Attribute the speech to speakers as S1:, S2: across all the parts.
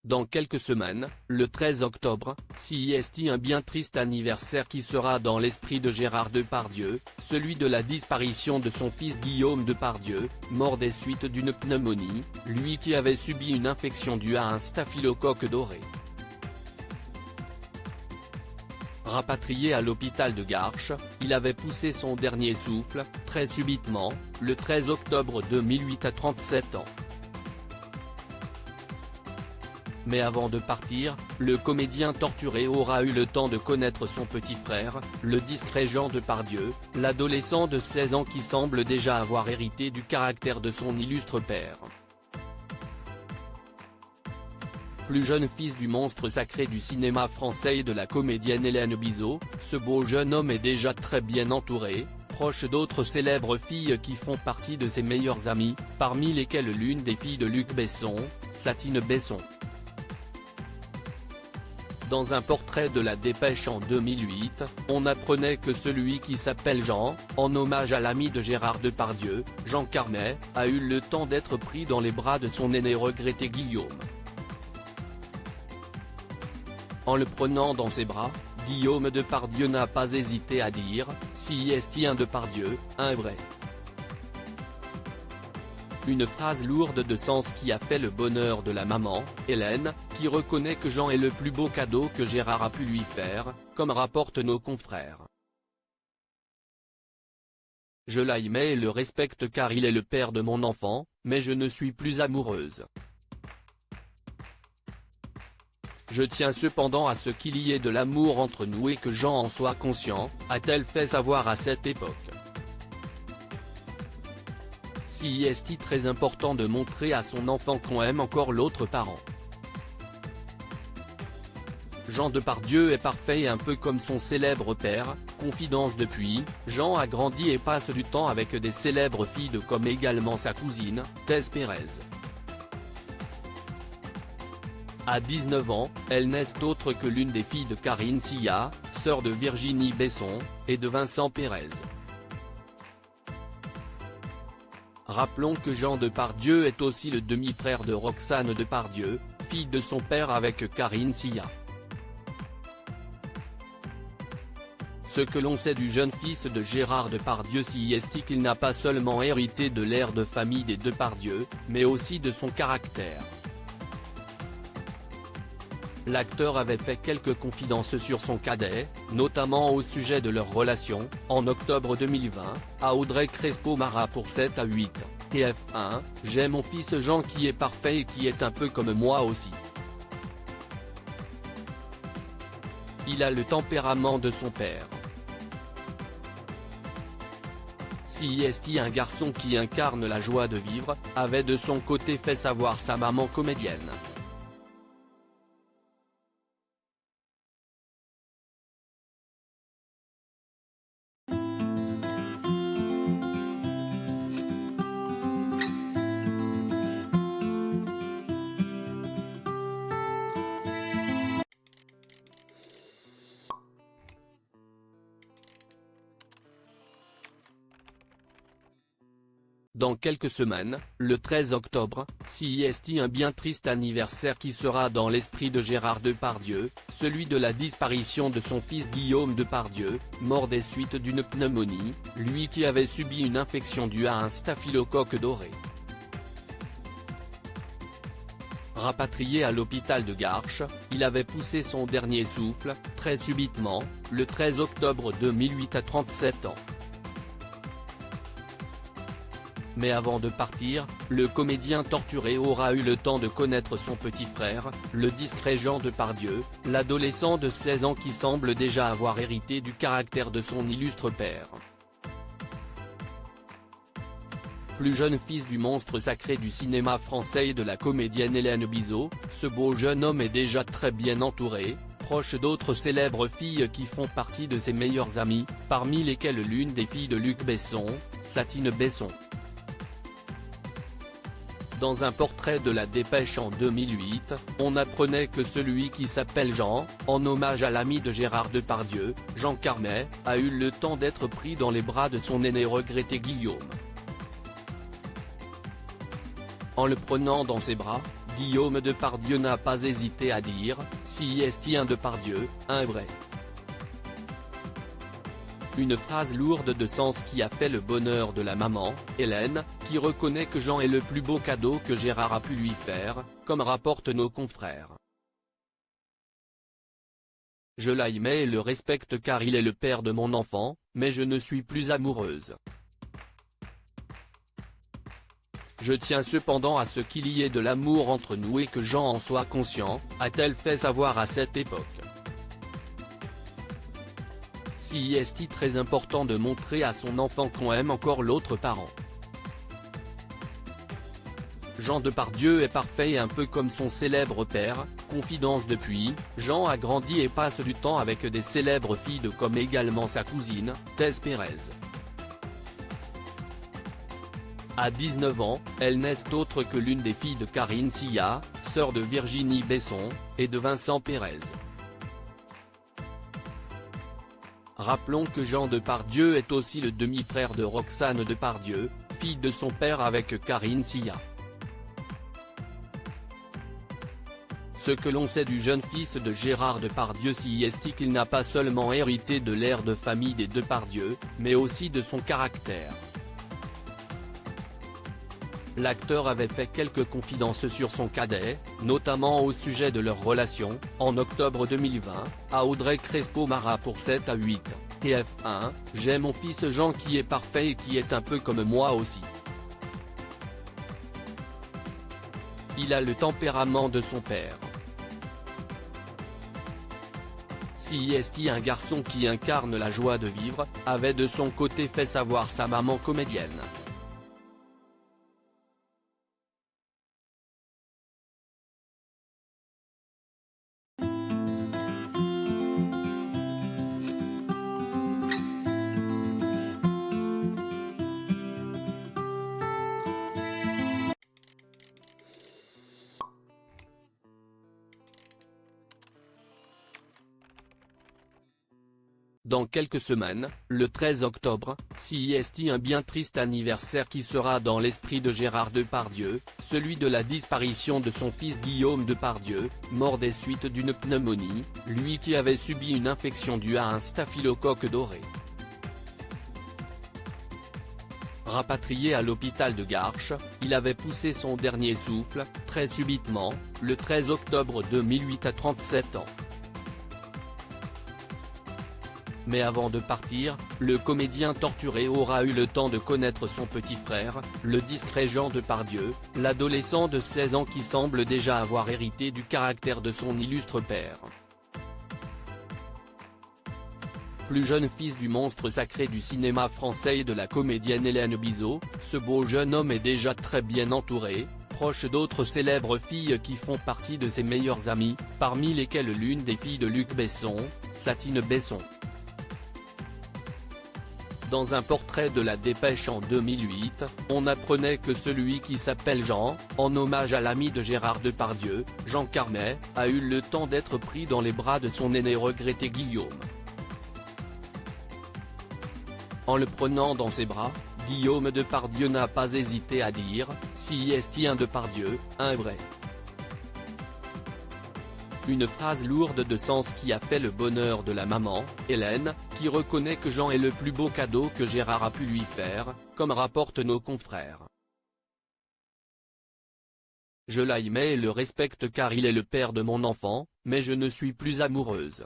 S1: Dans quelques semaines, le 13 octobre, CIST, un bien triste anniversaire qui sera dans l'esprit de Gérard Depardieu, celui de la disparition de son fils Guillaume Depardieu, mort des suites d'une pneumonie, lui qui avait subi une infection due à un staphylocoque doré. Rapatrié à l'hôpital de Garches, il avait poussé son dernier souffle, très subitement, le 13 octobre 2008 à 37 ans. Mais avant de partir, le comédien torturé aura eu le temps de connaître son petit frère, le discret Jean Depardieu, l'adolescent de 16 ans qui semble déjà avoir hérité du caractère de son illustre père. Plus jeune fils du monstre sacré du cinéma français et de la comédienne Hélène Bizot, ce beau jeune homme est déjà très bien entouré, proche d'autres célèbres filles qui font partie de ses meilleures amies, parmi lesquelles l'une des filles de Luc Besson, Satine Besson. Dans un portrait de La Dépêche en 2008, on apprenait que celui qui s'appelle Jean, en hommage à l'ami de Gérard Depardieu, Jean Carmet, a eu le temps d'être pris dans les bras de son aîné regretté Guillaume. En le prenant dans ses bras, Guillaume Depardieu n'a pas hésité à dire « CIST un Depardieu, un vrai ». Une phrase lourde de sens qui a fait le bonheur de la maman, Hélène, qui reconnaît que Jean est le plus beau cadeau que Gérard a pu lui faire, comme rapportent nos confrères. Je l'aimais et le respecte car il est le père de mon enfant, mais je ne suis plus amoureuse. Je tiens cependant à ce qu'il y ait de l'amour entre nous et que Jean en soit conscient, a-t-elle fait savoir à cette époque. CIST très important de montrer à son enfant qu'on aime encore l'autre parent. Jean Depardieu est parfait et un peu comme son célèbre père, confidence depuis, Jean a grandi et passe du temps avec des célèbres filles comme également sa cousine, Thèse Pérez. À 19 ans, elle n'est autre que l'une des filles de Karine Sia, sœur de Virginie Besson, et de Vincent Pérez. Rappelons que Jean Depardieu est aussi le demi-frère de Roxane Depardieu, fille de son père avec Karine Sia. Ce que l'on sait du jeune fils de Gérard Depardieu CIST qu'il n'a pas seulement hérité de l'air de famille des Depardieu, mais aussi de son caractère. L'acteur avait fait quelques confidences sur son cadet, notamment au sujet de leur relation, en octobre 2020, à Audrey Crespo-Mara pour 7 à 8, TF1, « J'ai mon fils Jean qui est parfait et qui est un peu comme moi aussi. Il a le tempérament de son père. CIST un garçon qui incarne la joie de vivre, avait de son côté fait savoir sa maman comédienne. Dans quelques semaines, le 13 octobre, CIST un bien triste anniversaire qui sera dans l'esprit de Gérard Depardieu, celui de la disparition de son fils Guillaume Depardieu, mort des suites d'une pneumonie, lui qui avait subi une infection due à un staphylocoque doré. Rapatrié à l'hôpital de Garches, il avait poussé son dernier souffle, très subitement, le 13 octobre 2008 à 37 ans. Mais avant de partir, le comédien torturé aura eu le temps de connaître son petit frère, le discret Jean Depardieu, l'adolescent de 16 ans qui semble déjà avoir hérité du caractère de son illustre père. Plus jeune fils du monstre sacré du cinéma français et de la comédienne Hélène Bizot, ce beau jeune homme est déjà très bien entouré, proche d'autres célèbres filles qui font partie de ses meilleures amies, parmi lesquelles l'une des filles de Luc Besson, Satine Besson. Dans un portrait de La Dépêche en 2008, on apprenait que celui qui s'appelle Jean, en hommage à l'ami de Gérard Depardieu, Jean Carmet, a eu le temps d'être pris dans les bras de son aîné regretté Guillaume. En le prenant dans ses bras, Guillaume Depardieu n'a pas hésité à dire, si est un Depardieu, un vrai. Une phrase lourde de sens qui a fait le bonheur de la maman, Hélène, qui reconnaît que Jean est le plus beau cadeau que Gérard a pu lui faire, comme rapportent nos confrères. Je l'aimais et le respecte car il est le père de mon enfant, mais je ne suis plus amoureuse. Je tiens cependant à ce qu'il y ait de l'amour entre nous et que Jean en soit conscient, a-t-elle fait savoir à cette époque. Si est très important de montrer à son enfant qu'on aime encore l'autre parent. Jean Depardieu est parfait un peu comme son célèbre père, confidence depuis, Jean a grandi et passe du temps avec des célèbres filles comme également sa cousine, Thèse Pérez. À 19 ans, elle n'est autre que l'une des filles de Karine Sia, sœur de Virginie Besson, et de Vincent Pérez. Rappelons que Jean Depardieu est aussi le demi-frère de Roxane Depardieu, fille de son père avec Karine Sia. Ce que l'on sait du jeune fils de Gérard Depardieu est qu'il n'a pas seulement hérité de l'air de famille des Depardieu, mais aussi de son caractère. L'acteur avait fait quelques confidences sur son cadet, notamment au sujet de leur relation, en octobre 2020, à Audrey Crespo-Mara pour 7 à 8, TF1, « J'ai mon fils Jean qui est parfait et qui est un peu comme moi aussi. Il a le tempérament de son père. Si est un garçon qui incarne la joie de vivre, avait de son côté fait savoir sa maman comédienne. Dans quelques semaines, le 13 octobre, est un bien triste anniversaire qui sera dans l'esprit de Gérard Depardieu, celui de la disparition de son fils Guillaume Depardieu, mort des suites d'une pneumonie, lui qui avait subi une infection due à un staphylocoque doré. Rapatrié à l'hôpital de Garches, il avait poussé son dernier souffle, très subitement, le 13 octobre 2008 à 37 ans. Mais avant de partir, le comédien torturé aura eu le temps de connaître son petit frère, le discret Jean Depardieu, l'adolescent de 16 ans qui semble déjà avoir hérité du caractère de son illustre père. Plus jeune fils du monstre sacré du cinéma français et de la comédienne Hélène Bizot, ce beau jeune homme est déjà très bien entouré, proche d'autres célèbres filles qui font partie de ses meilleures amies, parmi lesquelles l'une des filles de Luc Besson, Satine Besson. Dans un portrait de La Dépêche en 2008, on apprenait que celui qui s'appelle Jean, en hommage à l'ami de Gérard Depardieu, Jean Carmet, a eu le temps d'être pris dans les bras de son aîné regretté Guillaume. En le prenant dans ses bras, Guillaume Depardieu n'a pas hésité à dire, si est un Depardieu, un vrai. Une phrase lourde de sens qui a fait le bonheur de la maman, Hélène, qui reconnaît que Jean est le plus beau cadeau que Gérard a pu lui faire, comme rapportent nos confrères. Je l'aimais et le respecte car il est le père de mon enfant, mais je ne suis plus amoureuse.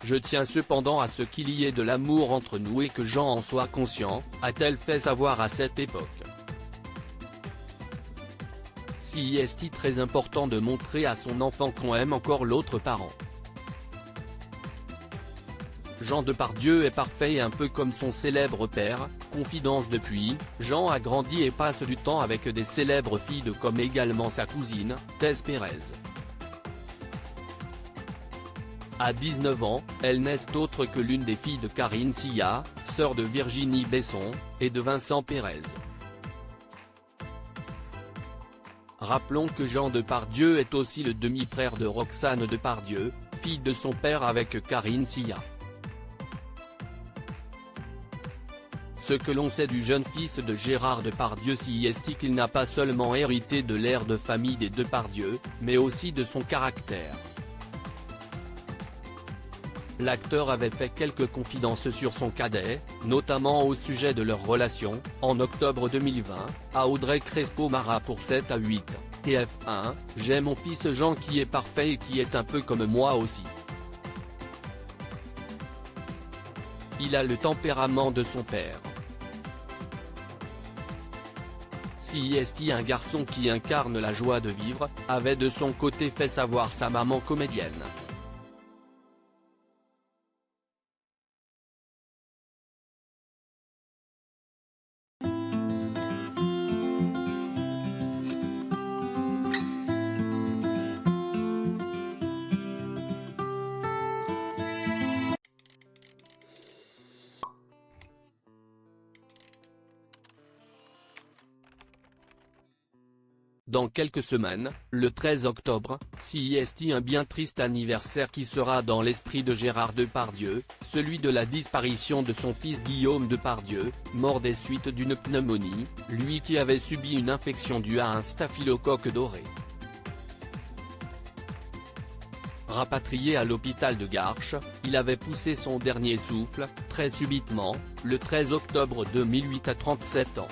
S1: Je tiens cependant à ce qu'il y ait de l'amour entre nous et que Jean en soit conscient, a-t-elle fait savoir à cette époque. Si est très important de montrer à son enfant qu'on aime encore l'autre parent. Jean Depardieu est parfait un peu comme son célèbre père, confidence depuis, Jean a grandi et passe du temps avec des célèbres filles comme également sa cousine, Thèse Pérez. À 19 ans, elle n'est autre que l'une des filles de Karine Sia, sœur de Virginie Besson, et de Vincent Pérez. Rappelons que Jean Depardieu est aussi le demi-frère de Roxane Depardieu, fille de son père avec Karine Sia. Ce que l'on sait du jeune fils de Gérard Depardieu est qu'il n'a pas seulement hérité de l'air de famille des Depardieu, mais aussi de son caractère. L'acteur avait fait quelques confidences sur son cadet, notamment au sujet de leur relation, en octobre 2020, à Audrey Crespo-Mara pour 7 à 8, TF1, « J'ai mon fils Jean qui est parfait et qui est un peu comme moi aussi. Il a le tempérament de son père. CIST, un garçon qui incarne la joie de vivre, avait de son côté fait savoir sa maman comédienne. Dans quelques semaines, le 13 octobre, CIST, un bien triste anniversaire qui sera dans l'esprit de Gérard Depardieu, celui de la disparition de son fils Guillaume Depardieu, mort des suites d'une pneumonie, lui qui avait subi une infection due à un staphylocoque doré. Rapatrié à l'hôpital de Garches, il avait poussé son dernier souffle, très subitement, le 13 octobre 2008 à 37 ans.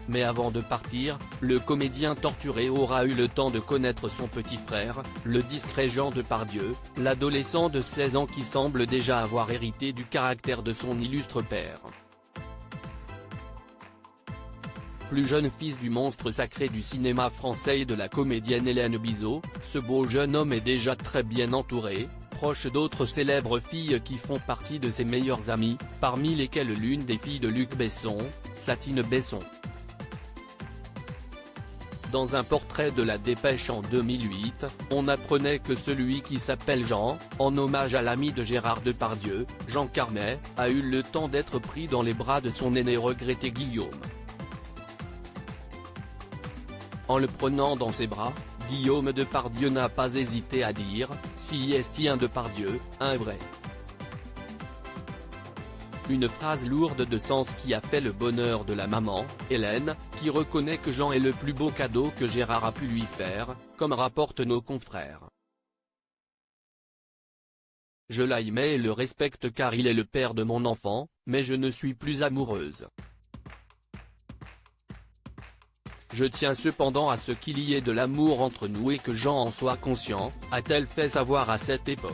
S1: Mais avant de partir, le comédien torturé aura eu le temps de connaître son petit frère, le discret Jean Depardieu, l'adolescent de 16 ans qui semble déjà avoir hérité du caractère de son illustre père. Plus jeune fils du monstre sacré du cinéma français et de la comédienne Hélène Bizot, ce beau jeune homme est déjà très bien entouré, proche d'autres célèbres filles qui font partie de ses meilleures amies, parmi lesquelles l'une des filles de Luc Besson, Satine Besson. Dans un portrait de La Dépêche en 2008, on apprenait que celui qui s'appelle Jean, en hommage à l'ami de Gérard Depardieu, Jean Carmet, a eu le temps d'être pris dans les bras de son aîné regretté Guillaume. En le prenant dans ses bras, Guillaume Depardieu n'a pas hésité à dire « CIST, un Depardieu, un vrai ». Une phrase lourde de sens qui a fait le bonheur de la maman, Hélène, qui reconnaît que Jean est le plus beau cadeau que Gérard a pu lui faire, comme rapportent nos confrères. Je l'aimais et le respecte car il est le père de mon enfant, mais je ne suis plus amoureuse. Je tiens cependant à ce qu'il y ait de l'amour entre nous et que Jean en soit conscient, a-t-elle fait savoir à cette époque.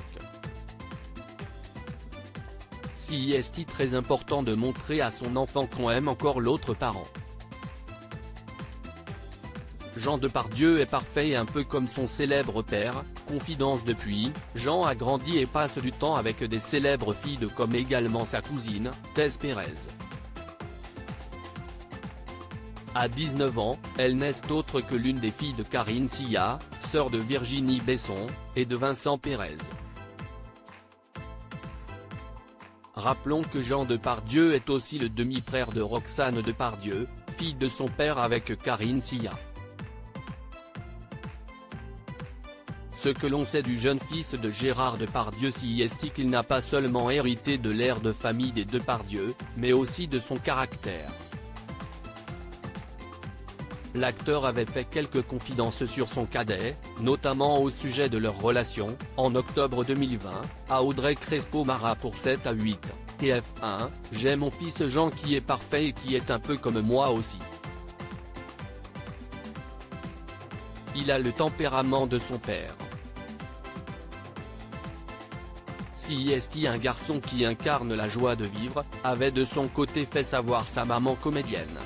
S1: CIST, très important de montrer à son enfant qu'on aime encore l'autre parent. Jean Depardieu est parfait et un peu comme son célèbre père, confidence depuis, Jean a grandi et passe du temps avec des célèbres filles comme également sa cousine, Thèse Pérez. À 19 ans, elle n'est autre que l'une des filles de Karine Sia, sœur de Virginie Besson, et de Vincent Pérez. Rappelons que Jean Depardieu est aussi le demi-frère de Roxane Depardieu, fille de son père avec Karine Sia. Ce que l'on sait du jeune fils de Gérard Depardieu est qu'il n'a pas seulement hérité de l'air de famille des Depardieu, mais aussi de son caractère. L'acteur avait fait quelques confidences sur son cadet, notamment au sujet de leur relation, en octobre 2020, à Audrey Crespo-Mara pour 7 à 8, TF1, « J'ai mon fils Jean qui est parfait et qui est un peu comme moi aussi. Il a le tempérament de son père. » CIST, un garçon qui incarne la joie de vivre, avait de son côté fait savoir sa maman comédienne.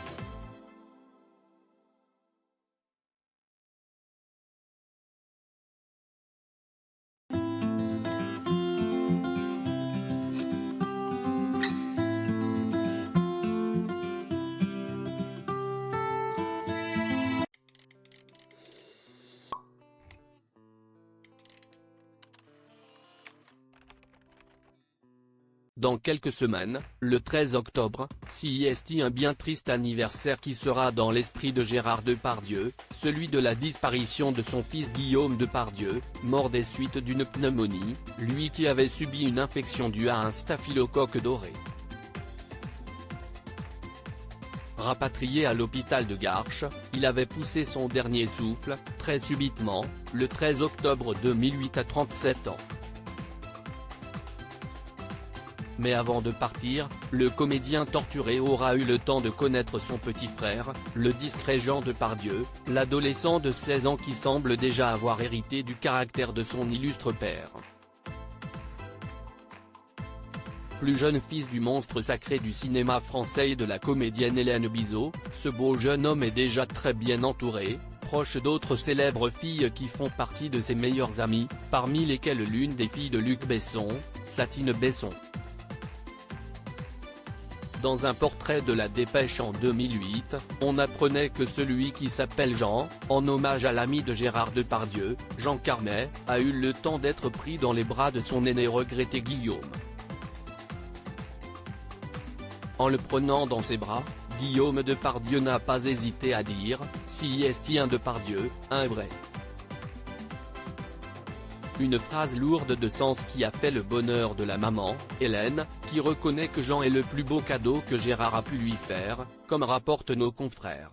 S1: Dans quelques semaines, le 13 octobre, CIST, un bien triste anniversaire qui sera dans l'esprit de Gérard Depardieu, celui de la disparition de son fils Guillaume Depardieu, mort des suites d'une pneumonie, lui qui avait subi une infection due à un staphylocoque doré. Rapatrié à l'hôpital de Garches, il avait poussé son dernier souffle, très subitement, le 13 octobre 2008 à 37 ans. Mais avant de partir, le comédien torturé aura eu le temps de connaître son petit frère, le discret Jean Depardieu, l'adolescent de 16 ans qui semble déjà avoir hérité du caractère de son illustre père. Plus jeune fils du monstre sacré du cinéma français et de la comédienne Hélène Bizot, ce beau jeune homme est déjà très bien entouré, proche d'autres célèbres filles qui font partie de ses meilleures amies, parmi lesquelles l'une des filles de Luc Besson, Satine Besson. Dans un portrait de La Dépêche en 2008, on apprenait que celui qui s'appelle Jean, en hommage à l'ami de Gérard Depardieu, Jean Carmet, a eu le temps d'être pris dans les bras de son aîné regretté Guillaume. En le prenant dans ses bras, Guillaume Depardieu n'a pas hésité à dire « CIST un Depardieu, un vrai ». Une phrase lourde de sens qui a fait le bonheur de la maman, Hélène, qui reconnaît que Jean est le plus beau cadeau que Gérard a pu lui faire, comme rapportent nos confrères.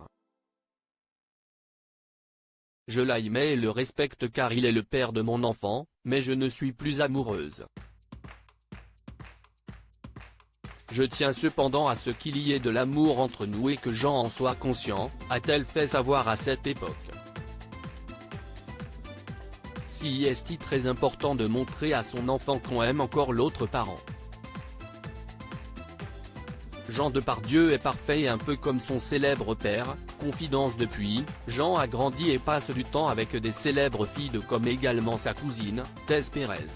S1: Je l'aimais et le respecte car il est le père de mon enfant, mais je ne suis plus amoureuse. Je tiens cependant à ce qu'il y ait de l'amour entre nous et que Jean en soit conscient, a-t-elle fait savoir à cette époque. CIST très important de montrer à son enfant qu'on aime encore l'autre parent. Jean Depardieu est parfait et un peu comme son célèbre père, confidence depuis, Jean a grandi et passe du temps avec des célèbres filles comme également sa cousine, Thèse Pérez.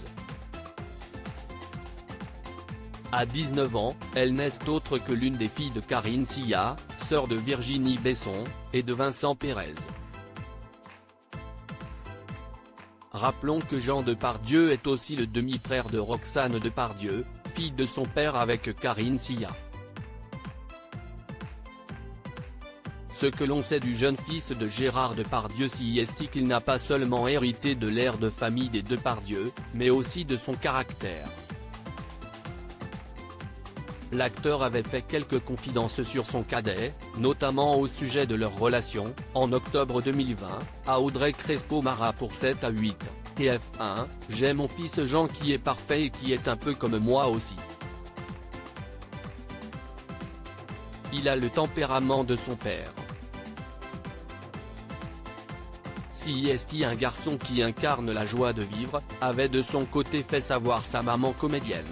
S1: À 19 ans, elle n'est autre que l'une des filles de Karine Sia, sœur de Virginie Besson, et de Vincent Pérez. Rappelons que Jean Depardieu est aussi le demi-frère de Roxane Depardieu, fille de son père avec Karine Sia. Ce que l'on sait du jeune fils de Gérard Depardieu CIST qu'il n'a pas seulement hérité de l'air de famille des Depardieu, mais aussi de son caractère. L'acteur avait fait quelques confidences sur son cadet, notamment au sujet de leur relation, en octobre 2020, à Audrey Crespo-Mara pour 7 à 8, TF1, « J'ai mon fils Jean qui est parfait et qui est un peu comme moi aussi. Il a le tempérament de son père. CIST un garçon qui incarne la joie de vivre, avait de son côté fait savoir sa maman comédienne.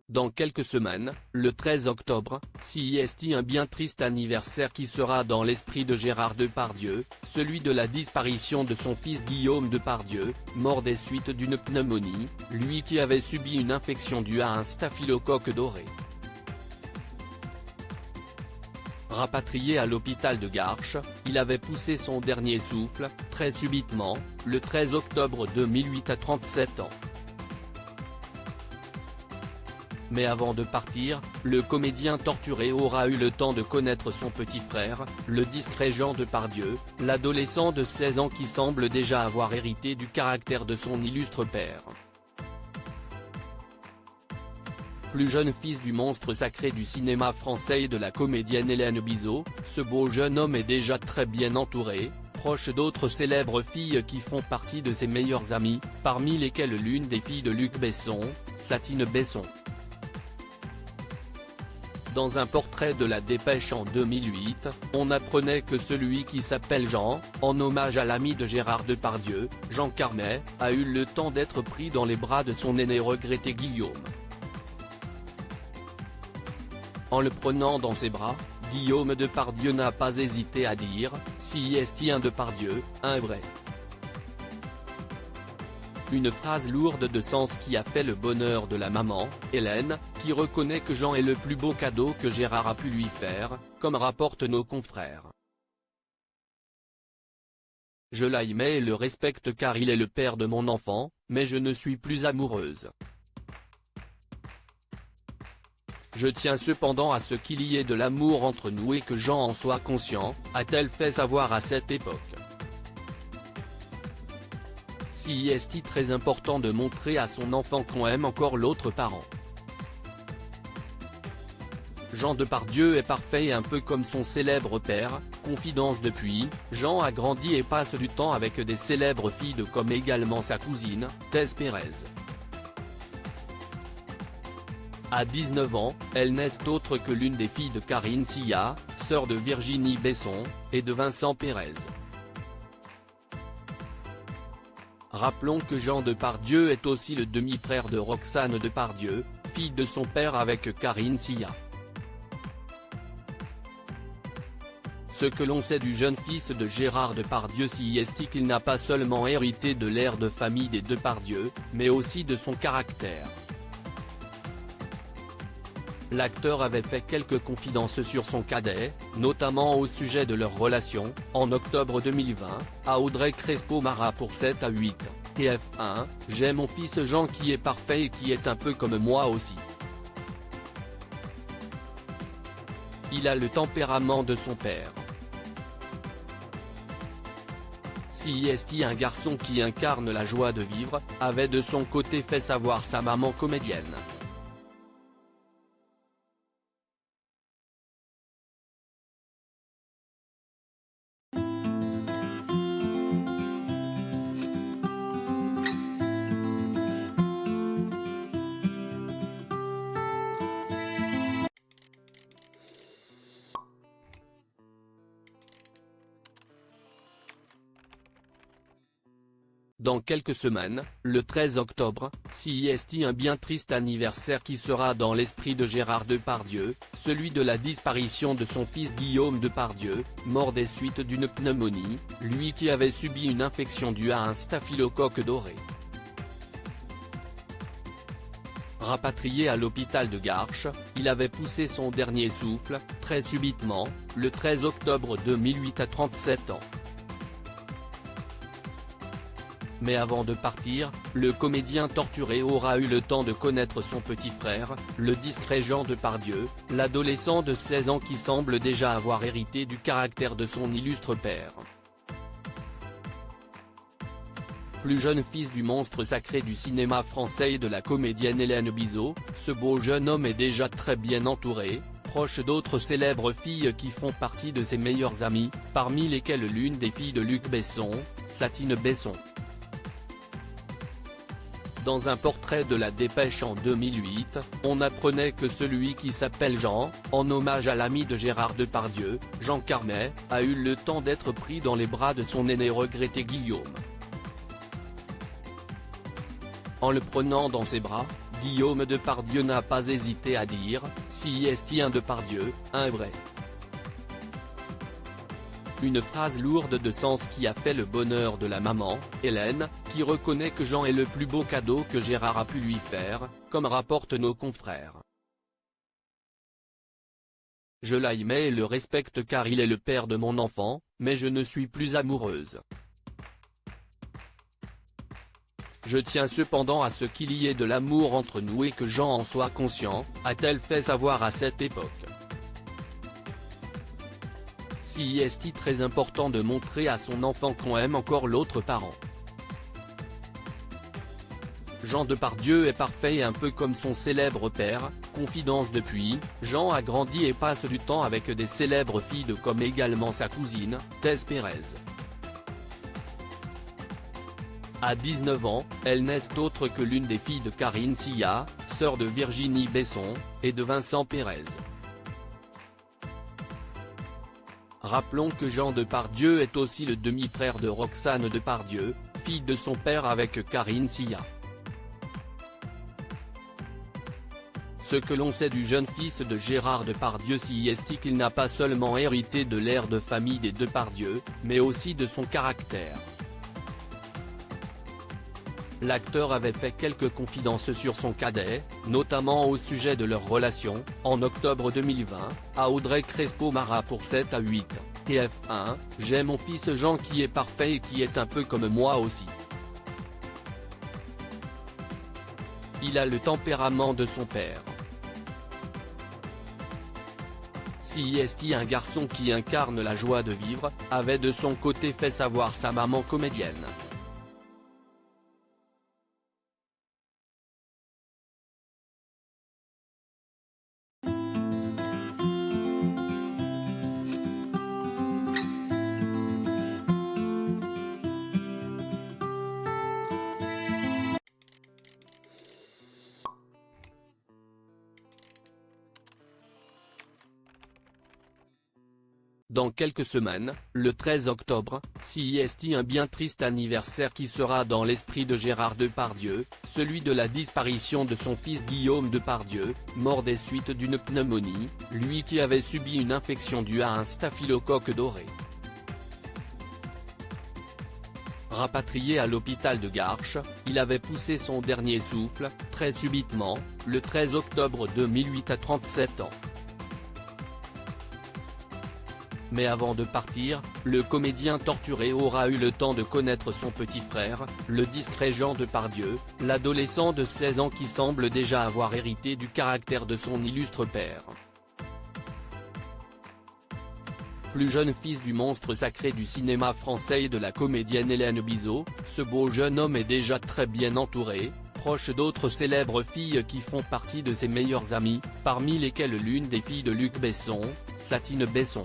S1: Dans quelques semaines, le 13 octobre, CIST un bien triste anniversaire qui sera dans l'esprit de Gérard Depardieu, celui de la disparition de son fils Guillaume Depardieu, mort des suites d'une pneumonie, lui qui avait subi une infection due à un staphylocoque doré. Rapatrié à l'hôpital de Garches, il avait poussé son dernier souffle, très subitement, le 13 octobre 2008 à 37 ans. Mais avant de partir, le comédien torturé aura eu le temps de connaître son petit frère, le discret Jean Depardieu, l'adolescent de 16 ans qui semble déjà avoir hérité du caractère de son illustre père. Plus jeune fils du monstre sacré du cinéma français et de la comédienne Hélène Bizot, ce beau jeune homme est déjà très bien entouré, proche d'autres célèbres filles qui font partie de ses meilleures amies, parmi lesquelles l'une des filles de Luc Besson, Satine Besson. Dans un portrait de La Dépêche en 2008, on apprenait que celui qui s'appelle Jean, en hommage à l'ami de Gérard Depardieu, Jean Carmet, a eu le temps d'être pris dans les bras de son aîné regretté Guillaume. En le prenant dans ses bras, Guillaume Depardieu n'a pas hésité à dire « Si est un Depardieu, un vrai ». Une phrase lourde de sens qui a fait le bonheur de la maman, Hélène, qui reconnaît que Jean est le plus beau cadeau que Gérard a pu lui faire, comme rapportent nos confrères. Je l'aimais et le respecte car il est le père de mon enfant, mais je ne suis plus amoureuse. Je tiens cependant à ce qu'il y ait de l'amour entre nous et que Jean en soit conscient, a-t-elle fait savoir à cette époque. Si est très important de montrer à son enfant qu'on aime encore l'autre parent. Jean Depardieu est parfait et un peu comme son célèbre père, confidence depuis, Jean a grandi et passe du temps avec des célèbres filles comme également sa cousine, Thèse Pérez. À 19 ans, elle n'est autre que l'une des filles de Karine Sia, sœur de Virginie Besson, et de Vincent Pérez. Rappelons que Jean Depardieu est aussi le demi-frère de Roxane Depardieu, fille de son père avec Karine Sia. Ce que l'on sait du jeune fils de Gérard Depardieu est qu'il n'a pas seulement hérité de l'air de famille des Depardieu, mais aussi de son caractère. L'acteur avait fait quelques confidences sur son cadet, notamment au sujet de leur relation, en octobre 2020, à Audrey Crespo-Mara pour 7 à 8, TF1, « J'ai mon fils Jean qui est parfait et qui est un peu comme moi aussi. Il a le tempérament de son père. Si est un garçon qui incarne la joie de vivre », avait de son côté fait savoir sa maman comédienne. Dans quelques semaines, le 13 octobre, est un bien triste anniversaire qui sera dans l'esprit de Gérard Depardieu, celui de la disparition de son fils Guillaume Depardieu, mort des suites d'une pneumonie, lui qui avait subi une infection due à un staphylocoque doré. Rapatrié à l'hôpital de Garches, il avait poussé son dernier souffle, très subitement, le 13 octobre 2008 à 37 ans. Mais avant de partir, le comédien torturé aura eu le temps de connaître son petit frère, le discret Jean Depardieu, l'adolescent de 16 ans qui semble déjà avoir hérité du caractère de son illustre père. Plus jeune fils du monstre sacré du cinéma français et de la comédienne Hélène Bizot, ce beau jeune homme est déjà très bien entouré, proche d'autres célèbres filles qui font partie de ses meilleures amies, parmi lesquelles l'une des filles de Luc Besson, Satine Besson. Dans un portrait de La Dépêche en 2008, on apprenait que celui qui s'appelle Jean, en hommage à l'ami de Gérard Depardieu, Jean Carmet, a eu le temps d'être pris dans les bras de son aîné regretté Guillaume. En le prenant dans ses bras, Guillaume Depardieu n'a pas hésité à dire « Si est un Depardieu, un vrai ». Une phrase lourde de sens qui a fait le bonheur de la maman, Hélène, qui reconnaît que Jean est le plus beau cadeau que Gérard a pu lui faire, comme rapportent nos confrères. Je l'aimais et le respecte car il est le père de mon enfant, mais je ne suis plus amoureuse. Je tiens cependant à ce qu'il y ait de l'amour entre nous et que Jean en soit conscient, a-t-elle fait savoir à cette époque. Si est très important de montrer à son enfant qu'on aime encore l'autre parent. Jean Depardieu est parfait et un peu comme son célèbre père, confidence depuis, Jean a grandi et passe du temps avec des célèbres filles comme également sa cousine, Thèse Pérez. À 19 ans, elle n'est autre que l'une des filles de Karine Sia, sœur de Virginie Besson, et de Vincent Pérez. Rappelons que Jean Depardieu est aussi le demi-frère de Roxane Depardieu, fille de son père avec Karine Sia. Ce que l'on sait du jeune fils de Gérard Depardieu est qu'il n'a pas seulement hérité de l'air de famille des Depardieu, mais aussi de son caractère. L'acteur avait fait quelques confidences sur son cadet, notamment au sujet de leur relation, en octobre 2020, à Audrey Crespo-Mara pour 7 à 8, TF1, « J'ai mon fils Jean qui est parfait et qui est un peu comme moi aussi. Il a le tempérament de son père. CIST, un garçon qui incarne la joie de vivre, avait de son côté fait savoir sa maman comédienne. Dans quelques semaines, le 13 octobre, CIST, un bien triste anniversaire qui sera dans l'esprit de Gérard Depardieu, celui de la disparition de son fils Guillaume Depardieu, mort des suites d'une pneumonie, lui qui avait subi une infection due à un staphylocoque doré. Rapatrié à l'hôpital de Garches, il avait poussé son dernier souffle, très subitement, le 13 octobre 2008 à 37 ans. Mais avant de partir, le comédien torturé aura eu le temps de connaître son petit frère, le discret Jean Depardieu, l'adolescent de 16 ans qui semble déjà avoir hérité du caractère de son illustre père. Plus jeune fils du monstre sacré du cinéma français et de la comédienne Hélène Bizot, ce beau jeune homme est déjà très bien entouré, proche d'autres célèbres filles qui font partie de ses meilleures amies, parmi lesquelles l'une des filles de Luc Besson, Satine Besson.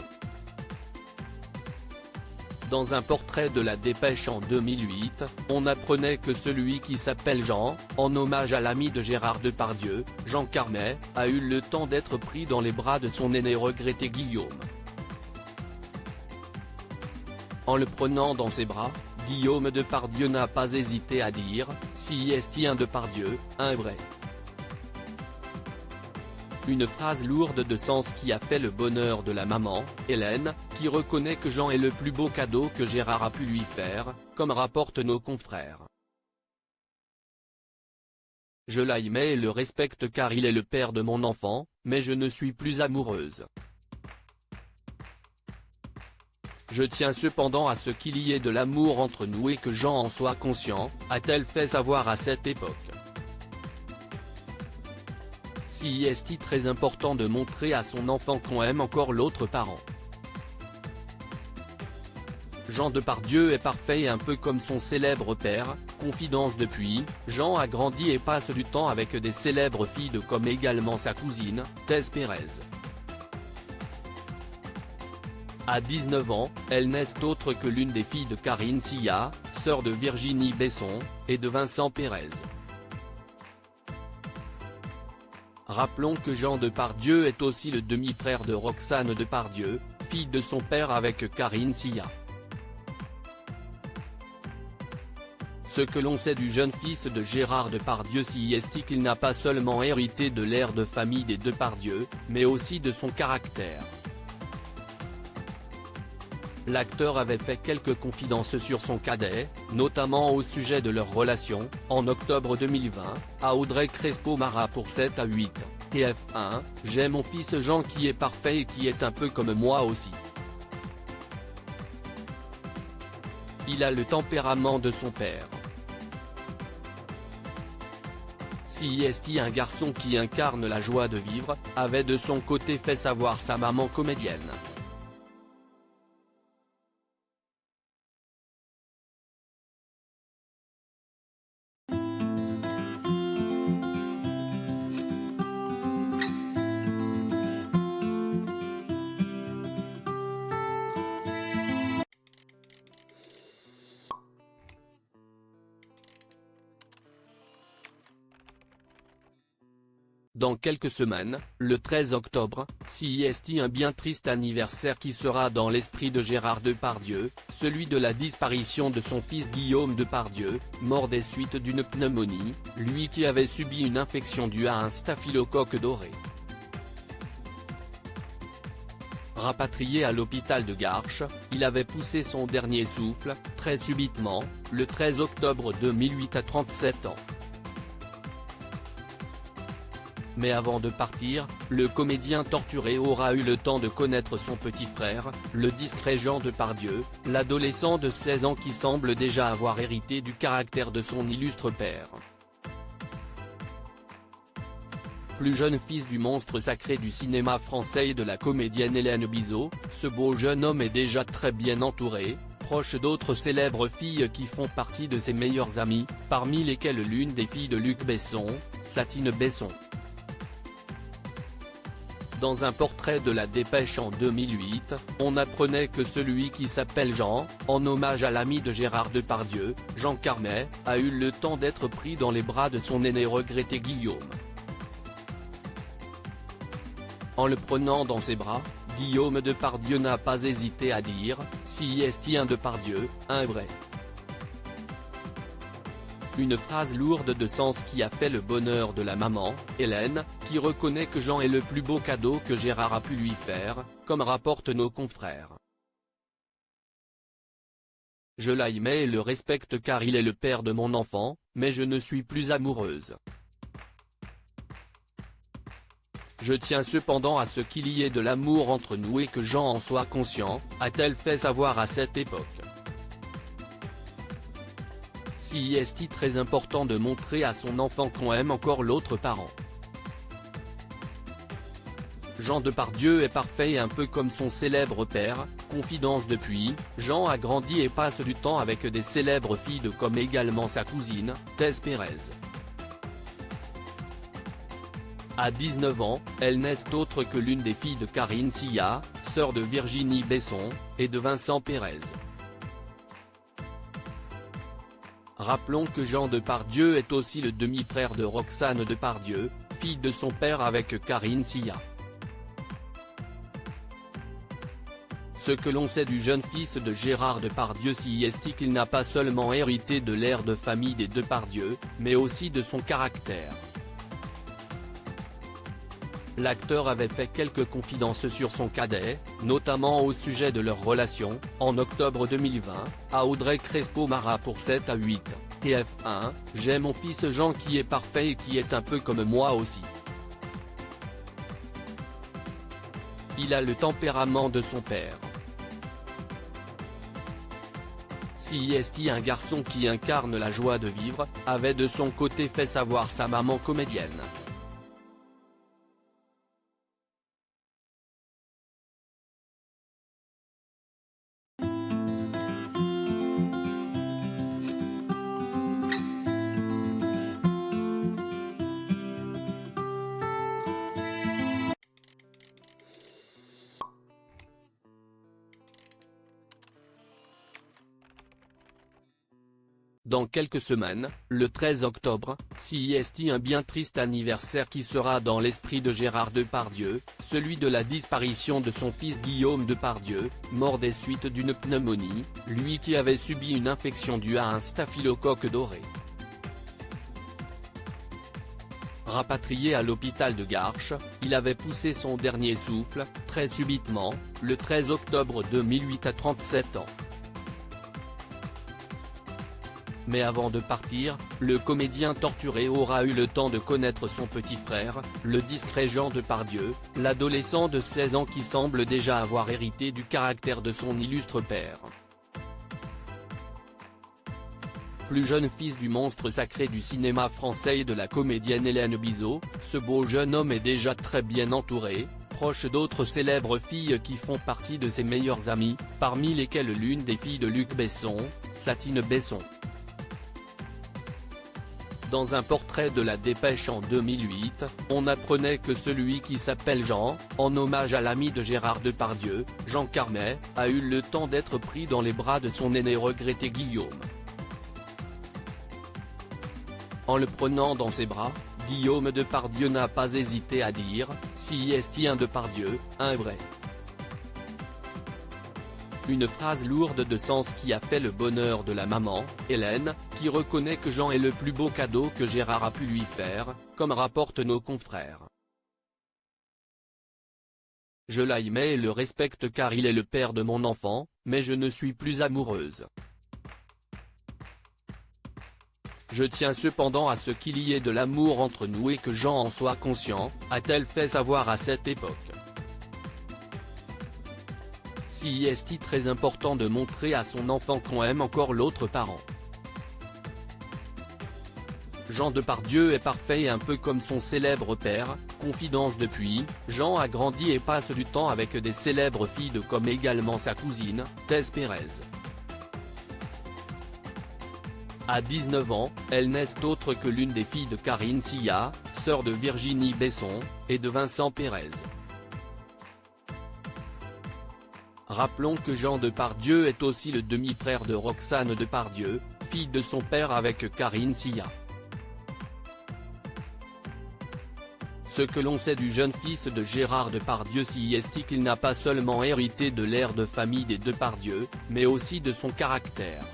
S1: Dans un portrait de La Dépêche en 2008, on apprenait que celui qui s'appelle Jean, en hommage à l'ami de Gérard Depardieu, Jean Carmet, a eu le temps d'être pris dans les bras de son aîné regretté Guillaume. En le prenant dans ses bras, Guillaume Depardieu n'a pas hésité à dire « CIST, un Depardieu, un vrai ». Une phrase lourde de sens qui a fait le bonheur de la maman, Hélène, qui reconnaît que Jean est le plus beau cadeau que Gérard a pu lui faire, comme rapportent nos confrères. Je l'aimais et le respecte car il est le père de mon enfant, mais je ne suis plus amoureuse. Je tiens cependant à ce qu'il y ait de l'amour entre nous et que Jean en soit conscient, a-t-elle fait savoir à cette époque. CIST, très important de montrer à son enfant qu'on aime encore l'autre parent. Jean Depardieu est parfait et un peu comme son célèbre père, confidence depuis, Jean a grandi et passe du temps avec des célèbres filles comme également sa cousine, Thèse Pérez. À 19 ans, elle n'est autre que l'une des filles de Karine Sia, sœur de Virginie Besson, et de Vincent Pérez. Rappelons que Jean Depardieu est aussi le demi-frère de Roxane Depardieu, fille de son père avec Karine Sia. Ce que l'on sait du jeune fils de Gérard Depardieu est qu'il n'a pas seulement hérité de l'air de famille des Depardieu, mais aussi de son caractère. L'acteur avait fait quelques confidences sur son cadet, notamment au sujet de leur relation, en octobre 2020, à Audrey Crespo-Mara pour 7 à 8, TF1, « J'ai mon fils Jean qui est parfait et qui est un peu comme moi aussi. Il a le tempérament de son père. » CIST, un garçon qui incarne la joie de vivre, avait de son côté fait savoir sa maman comédienne. Dans quelques semaines, le 13 octobre, CIST, un bien triste anniversaire qui sera dans l'esprit de Gérard Depardieu, celui de la disparition de son fils Guillaume Depardieu, mort des suites d'une pneumonie, lui qui avait subi une infection due à un staphylocoque doré. Rapatrié à l'hôpital de Garches, il avait poussé son dernier souffle, très subitement, le 13 octobre 2008 à 37 ans. Mais avant de partir, le comédien torturé aura eu le temps de connaître son petit frère, le discret Jean Depardieu, l'adolescent de 16 ans qui semble déjà avoir hérité du caractère de son illustre père. Plus jeune fils du monstre sacré du cinéma français et de la comédienne Hélène Bizot, ce beau jeune homme est déjà très bien entouré, proche d'autres célèbres filles qui font partie de ses meilleures amies, parmi lesquelles l'une des filles de Luc Besson, Satine Besson. Dans un portrait de La Dépêche en 2008, on apprenait que celui qui s'appelle Jean, en hommage à l'ami de Gérard Depardieu, Jean Carmet, a eu le temps d'être pris dans les bras de son aîné regretté Guillaume. En le prenant dans ses bras, Guillaume Depardieu n'a pas hésité à dire « CIST un Depardieu, un vrai ». Une phrase lourde de sens qui a fait le bonheur de la maman, Hélène, qui reconnaît que Jean est le plus beau cadeau que Gérard a pu lui faire, comme rapportent nos confrères. Je l'aimais et le respecte car il est le père de mon enfant, mais je ne suis plus amoureuse. Je tiens cependant à ce qu'il y ait de l'amour entre nous et que Jean en soit conscient, a-t-elle fait savoir à cette époque. CIST très important de montrer à son enfant qu'on aime encore l'autre parent. Jean Depardieu est parfait et un peu comme son célèbre père, confidence depuis, Jean a grandi et passe du temps avec des célèbres filles comme également sa cousine, Thèse Pérez. À 19 ans, elle n'est autre que l'une des filles de Karine Sia, sœur de Virginie Besson, et de Vincent Pérez. Rappelons que Jean Depardieu est aussi le demi-frère de Roxane Depardieu, fille de son père avec Karine Sia. Ce que l'on sait du jeune fils de Gérard Depardieu CIST qu'il n'a pas seulement hérité de l'air de famille des Depardieu, mais aussi de son caractère. L'acteur avait fait quelques confidences sur son cadet, notamment au sujet de leur relation, en octobre 2020, à Audrey Crespo-Mara pour 7 à 8, TF1, « J'ai mon fils Jean qui est parfait et qui est un peu comme moi aussi. Il a le tempérament de son père. CIST un garçon qui incarne la joie de vivre, avait de son côté fait savoir sa maman comédienne. Dans quelques semaines, le 13 octobre, CIST un bien triste anniversaire qui sera dans l'esprit de Gérard Depardieu, celui de la disparition de son fils Guillaume Depardieu, mort des suites d'une pneumonie, lui qui avait subi une infection due à un staphylocoque doré. Rapatrié à l'hôpital de Garches, il avait poussé son dernier souffle, très subitement, le 13 octobre 2008 à 37 ans. Mais avant de partir, le comédien torturé aura eu le temps de connaître son petit frère, le discret Jean Depardieu, l'adolescent de 16 ans qui semble déjà avoir hérité du caractère de son illustre père. Plus jeune fils du monstre sacré du cinéma français et de la comédienne Hélène Bizot, ce beau jeune homme est déjà très bien entouré, proche d'autres célèbres filles qui font partie de ses meilleures amies, parmi lesquelles l'une des filles de Luc Besson, Satine Besson. Dans un portrait de La Dépêche en 2008, on apprenait que celui qui s'appelle Jean, en hommage à l'ami de Gérard Depardieu, Jean Carmet, a eu le temps d'être pris dans les bras de son aîné regretté Guillaume. En le prenant dans ses bras, Guillaume Depardieu n'a pas hésité à dire « CIST un Depardieu, un vrai ». Une phrase lourde de sens qui a fait le bonheur de la maman, Hélène, qui reconnaît que Jean est le plus beau cadeau que Gérard a pu lui faire, comme rapportent nos confrères. Je l'aimais et le respecte car il est le père de mon enfant, mais je ne suis plus amoureuse. Je tiens cependant à ce qu'il y ait de l'amour entre nous et que Jean en soit conscient, a-t-elle fait savoir à cette époque. CIST très important de montrer à son enfant qu'on aime encore l'autre parent. Jean Depardieu est parfait et un peu comme son célèbre père, confidence depuis, Jean a grandi et passe du temps avec des célèbres filles comme également sa cousine, Thèse Pérez. À 19 ans, elle n'est autre que l'une des filles de Karine Sia, sœur de Virginie Besson, et de Vincent Pérez. Rappelons que Jean Depardieu est aussi le demi-frère de Roxane Depardieu, fille de son père avec Karine Sia. Ce que l'on sait du jeune fils de Gérard Depardieu CIST qu'il n'a pas seulement hérité de l'air de famille des Depardieu, mais aussi de son caractère.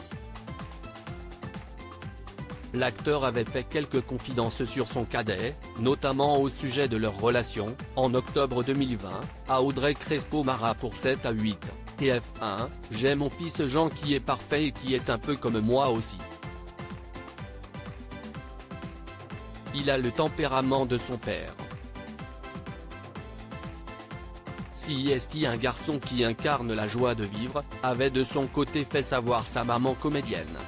S1: L'acteur avait fait quelques confidences sur son cadet, notamment au sujet de leur relation, en octobre 2020, à Audrey Crespo-Mara pour 7 à 8, TF1, « J'ai mon fils Jean qui est parfait et qui est un peu comme moi aussi. Il a le tempérament de son père. CIST un garçon qui incarne la joie de vivre, avait de son côté fait savoir sa maman comédienne.